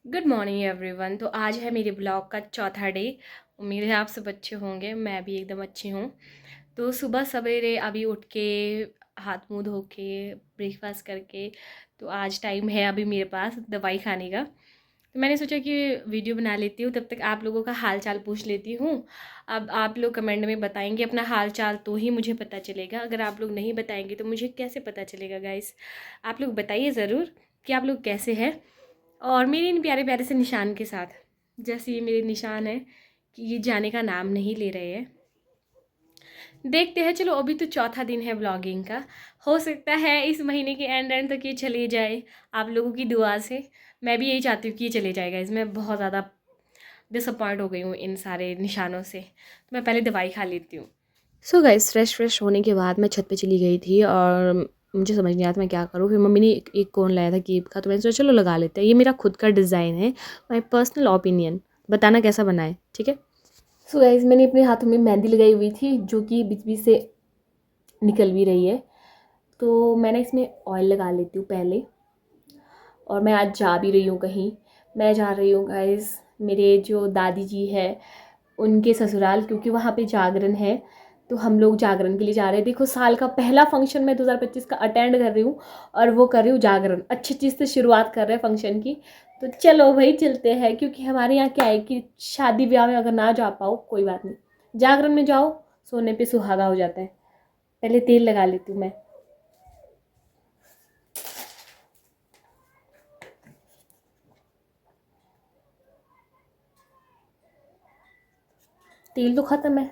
Good morning everyone. तो आज है मेरे ब्लॉग का चौथा डे। उम्मीद है आप सब अच्छे होंगे, मैं भी एकदम अच्छी हूँ। तो सुबह सवेरे अभी उठ के हाथ मुंह धो के ब्रेकफास्ट करके तो आज टाइम है अभी मेरे पास दवाई खाने का। तो मैंने सोचा कि वीडियो बना लेती हूँ, तब तक आप लोगों का हाल चाल पूछ लेती हूँ। अब आप लोग कमेंट में बताएंगे अपना हाल चाल तो ही मुझे पता चलेगा, अगर आप लोग नहीं बताएंगे तो मुझे कैसे पता चलेगा गाइस। आप लोग बताइए ज़रूर कि आप लोग कैसे हैं। और मेरे इन प्यारे प्यारे से निशान के साथ, जैसे ये मेरे निशान है कि ये जाने का नाम नहीं ले रहे हैं। देखते हैं, चलो अभी तो चौथा दिन है ब्लॉगिंग का। हो सकता है इस महीने के एंड तक ये चले जाए आप लोगों की दुआ से। मैं भी यही चाहती हूँ कि ये चले जाएगा। इसमें बहुत ज़्यादा डिसअपॉइंट हो गई हूँ इन सारे निशानों से, तो मैं पहले दवाई खा लेती हूँ। सो गाइस, फ्रेश होने के बाद मैं छत पे चली गई थी और मुझे समझ नहीं आया था मैं क्या करूँ। फिर मम्मी ने एक कोन लाया था कीप का, तो मैंने सोचा चलो लगा लेते हैं। ये मेरा खुद का डिज़ाइन है, माय पर्सनल ओपिनियन, बताना कैसा बना है, ठीक है। सो गाइस, मैंने अपने हाथों में मेहंदी लगाई हुई थी जो कि बीच बीच से निकल भी रही है, तो मैंने इसमें ऑयल लगा लेती हूँ पहले। और मैं आज जा भी रही हूँ कहीं। मैं जा रही हूँ गाइस मेरे जो दादी जी है उनके ससुराल, क्योंकि वहाँ पे जागरण है। तो हम लोग जागरण के लिए जा रहे हैं। देखो, साल का पहला फंक्शन मैं 2025 का अटेंड कर रही हूँ और वो कर रही हूँ जागरण। अच्छी चीज़ से शुरुआत कर रहे हैं फंक्शन की, तो चलो भाई चलते हैं। क्योंकि हमारे यहाँ क्या है कि शादी ब्याह में अगर ना जा पाओ कोई बात नहीं, जागरण में जाओ, सोने पे सुहागा हो जाता है। पहले तेल लगा लेती हूँ मैं। तेल तो ख़त्म है,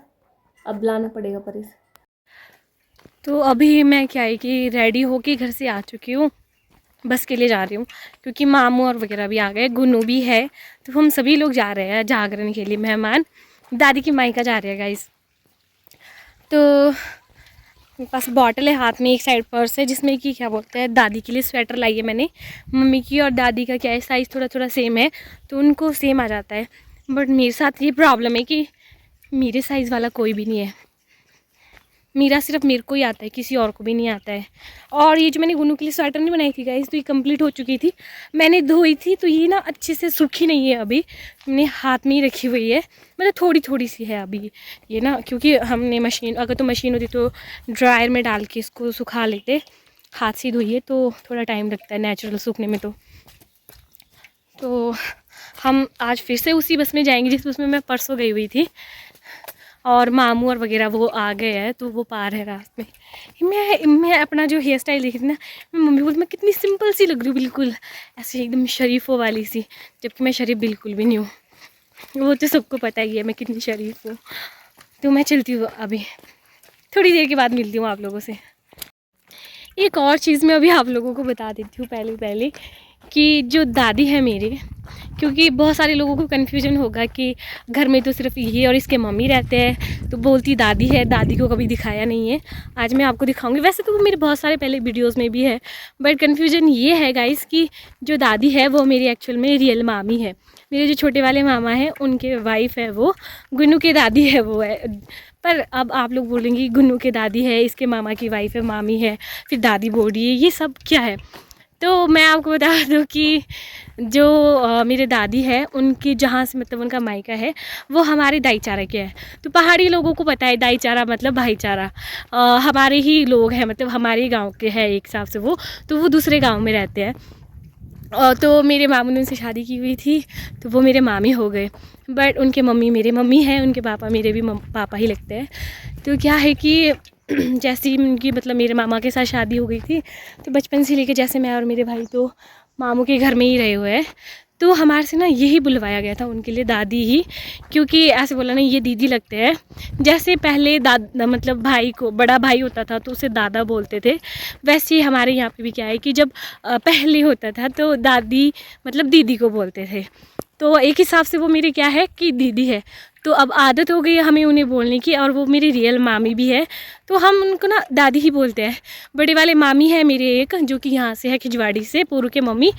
अब लाना पड़ेगा पर इसे। तो अभी मैं क्या है कि रेडी होके घर से आ चुकी हूँ, बस के लिए जा रही हूँ। क्योंकि मामू और वगैरह भी आ गए, गुन्नू भी है, तो हम सभी लोग जा रहे हैं जागरण के लिए। मेहमान दादी की माई का जा रहे हैं गाइस। तो मेरे पास बॉटल है, हाथ में एक साइड पर्स है जिसमें कि क्या बोलते हैं, दादी के लिए स्वेटर लाई है मैंने। मम्मी की और दादी का क्या है, साइज़ थोड़ा थोड़ा सेम है, तो उनको सेम आ जाता है। बट मेरे साथ ये प्रॉब्लम है कि मेरे साइज़ वाला कोई भी नहीं है। मेरा सिर्फ मेरे को ही आता है, किसी और को भी नहीं आता है। और ये जो मैंने गुन्नू के लिए स्वेटर नहीं बनाई थी गाइस, तो ये कंप्लीट हो चुकी थी, मैंने धोई थी, तो ये ना अच्छे से सूखी नहीं है अभी। मैंने हाथ में ही रखी हुई है, मतलब थोड़ी थोड़ी सी है अभी ये ना। क्योंकि हमने मशीन, अगर तो मशीन होती तो ड्रायर में डाल के इसको सुखा लेते। हाथ से धोइए तो थोड़ा टाइम लगता है नेचुरल सूखने में। तो हम आज फिर से उसी बस में जाएंगे जिस बस में मैं परसों गई हुई थी। और मामू और वगैरह वो आ गए हैं, तो वो पार है रास्ते में। मैं अपना जो हेयर स्टाइल देखी थी ना, मैं मम्मी बोलती मैं कितनी सिंपल सी लग रही हूँ, बिल्कुल ऐसे एकदम शरीफों वाली सी, जबकि मैं शरीफ बिल्कुल भी नहीं हूँ। वो तो सबको पता ही है मैं कितनी शरीफ हूँ। तो मैं चलती हूँ अभी, थोड़ी देर के बाद मिलती हूँ आप लोगों से। एक और चीज़ मैं अभी आप लोगों को बता देती हूँ पहले कि जो दादी है मेरी, क्योंकि बहुत सारे लोगों को कन्फ्यूजन होगा कि घर में तो सिर्फ ये और इसके मम्मी रहते हैं, तो बोलती दादी है, दादी को कभी दिखाया नहीं है। आज मैं आपको दिखाऊंगी। वैसे तो वो मेरे बहुत सारे पहले वीडियोस में भी है, बट कन्फ्यूजन ये है गाइस कि जो दादी है वो मेरी एक्चुअल में रियल मामी है। मेरे जो छोटे वाले मामा हैं उनके वाइफ है वो, गुन्नू की दादी है वो है। पर अब आप लोग बोलेंगे गुन्नू के दादी है, इसके मामा की वाइफ है, मामी है, फिर दादी बोल रही है, ये सब क्या है। तो मैं आपको बता दूं कि जो मेरे दादी है उनकी जहाँ से मतलब उनका मायका है वो हमारे दाईचारा के है। तो पहाड़ी लोगों को पता है दाईचारा मतलब भाईचारा। हमारे ही लोग हैं, मतलब हमारे ही गांव के हैं एक हिसाब से वो, तो वो दूसरे गांव में रहते हैं। तो मेरे मामू ने उनसे शादी की हुई थी, तो वो मेरे मामी हो गए। बट उनके मम्मी मेरे मम्मी हैं, उनके पापा मेरे भी पापा ही लगते हैं। तो क्या है कि जैसे ही उनकी मतलब मेरे मामा के साथ शादी हो गई थी, तो बचपन से लेके जैसे मैं और मेरे भाई तो मामू के घर में ही रहे हुए हैं। तो हमारे से ना यही बुलवाया गया था उनके लिए दादी ही, क्योंकि ऐसे बोला ना ये दीदी लगते हैं। जैसे पहले मतलब भाई को बड़ा भाई होता था तो उसे दादा बोलते थे, वैसे ही हमारे यहाँ पे भी क्या है कि जब पहले होता था तो दादी मतलब दीदी को बोलते थे। तो एक हिसाब से वो मेरी क्या है कि दीदी है। तो अब आदत हो गई है हमें उन्हें बोलने की, और वो मेरी रियल मामी भी है, तो हम उनको ना दादी ही बोलते हैं। बड़े वाले मामी है मेरे एक, जो कि यहाँ से है खिजवाड़ी से, पूरू के मम्मी।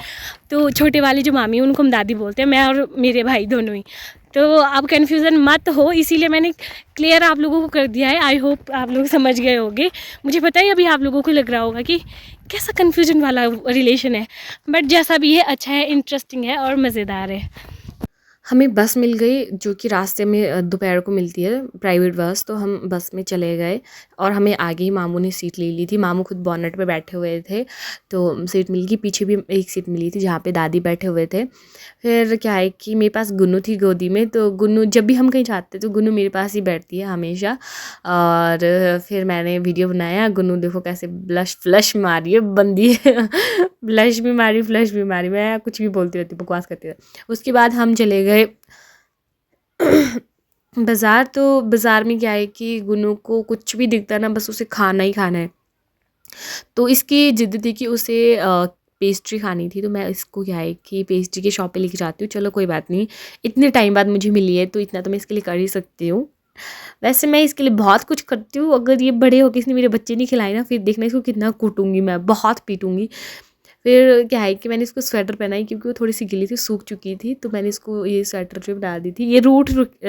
तो छोटे वाले जो मामी उनको हम दादी बोलते हैं, मैं और मेरे भाई दोनों ही। तो अब कन्फ्यूज़न मत हो, इसीलिए मैंने क्लियर आप लोगों को कर दिया है। आई होप आप लोग समझ गए होंगे। मुझे पता है अभी आप लोगों को लग रहा होगा कि कैसा कन्फ्यूजन वाला रिलेशन है, बट जैसा भी है अच्छा है, इंटरेस्टिंग है और मज़ेदार है। हमें बस मिल गई जो कि रास्ते में दोपहर को मिलती है, प्राइवेट बस। तो हम बस में चले गए और हमें आगे ही मामू ने सीट ले ली थी। मामू खुद बॉनेट पे बैठे हुए थे, तो सीट मिल गई। पीछे भी एक सीट मिली थी जहाँ पे दादी बैठे हुए थे। फिर क्या है कि मेरे पास गुन्नू थी गोदी में, तो गुन्नू जब भी हम कहीं जाते तो गुन्नू मेरे पास ही बैठती है हमेशा। और फिर मैंने वीडियो बनाया। गुन्नू देखो कैसे ब्लश फ्लश मारी है बंदी ब्लश भी मारी, फ्लश भी मारी। मैं कुछ भी बोलती रहती, बकवास करती रहती। उसके बाद हम चले गए बाज़ार। तो बाज़ार में क्या है कि गुन्नू को कुछ भी दिखता है ना, बस उसे खाना ही खाना है। तो इसकी ज़िद थी कि उसे पेस्ट्री खानी थी। तो मैं इसको क्या है कि पेस्ट्री की शॉप पे लेके जाती हूँ। चलो कोई बात नहीं, इतने टाइम बाद मुझे मिली है तो इतना तो मैं इसके लिए कर ही सकती हूँ। वैसे मैं इसके लिए बहुत कुछ करती हूँ। अगर ये बड़े होकर इसने मेरे बच्चे नहीं खिलाए ना, फिर देखना इसको कितना कूटूँगी मैं, बहुत पीटूँगी। फिर क्या है कि मैंने इसको स्वेटर पहनाई क्योंकि वो थोड़ी-सी गीली थी, सूख चुकी थी। तो मैंने इसको ये स्वेटर जो डाल दी थी। ये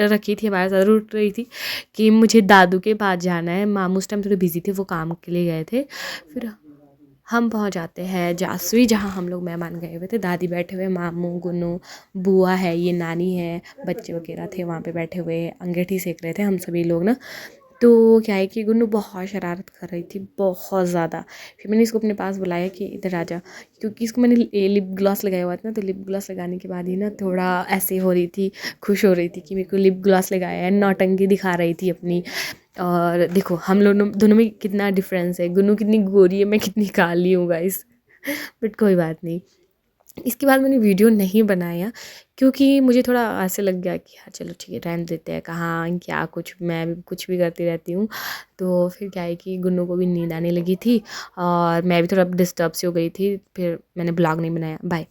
रखी थी हमारे साथ, रूठ रही थी कि मुझे दादू के पास जाना है। मामू उस टाइम थोड़े बिज़ी थे, वो काम के लिए गए थे। फिर हम पहुँच जाते हैं जासुई, जहाँ हम लोग मेहमान गए हुए थे। दादी बैठे हुए, मामू, गुन्नू, बुआ है, ये नानी है, बच्चे वगैरह थे वहाँ पे बैठे हुए, अंगीठी सेक रहे थे हम सभी लोग ना। तो क्या है कि गुन्नू बहुत शरारत कर रही थी, बहुत ज़्यादा। फिर मैंने इसको अपने पास बुलाया कि इधर आ जा, क्योंकि इसको मैंने लिप ग्लॉस लगाया हुआ था ना। तो लिप ग्लॉस लगाने के बाद ही ना थोड़ा ऐसे हो रही थी, खुश हो रही थी कि मेरे को लिप ग्लॉस लगाया है, नौटंकी दिखा रही थी अपनी। और देखो हम लोग दोनों में कितना डिफरेंस है, गुन्नू कितनी गोरी है, मैं कितनी काली हूँ गाइस। बट कोई बात नहीं। इसके बाद मैंने वीडियो नहीं बनाया क्योंकि मुझे थोड़ा ऐसे लग गया कि हाँ चलो ठीक है, टाइम देते हैं, कहाँ क्या कुछ, मैं भी कुछ भी करती रहती हूँ। तो फिर क्या है कि गुन्नू को भी नींद आने लगी थी और मैं भी थोड़ा डिस्टर्ब सी हो गई थी। फिर मैंने ब्लॉग नहीं बनाया। बाय।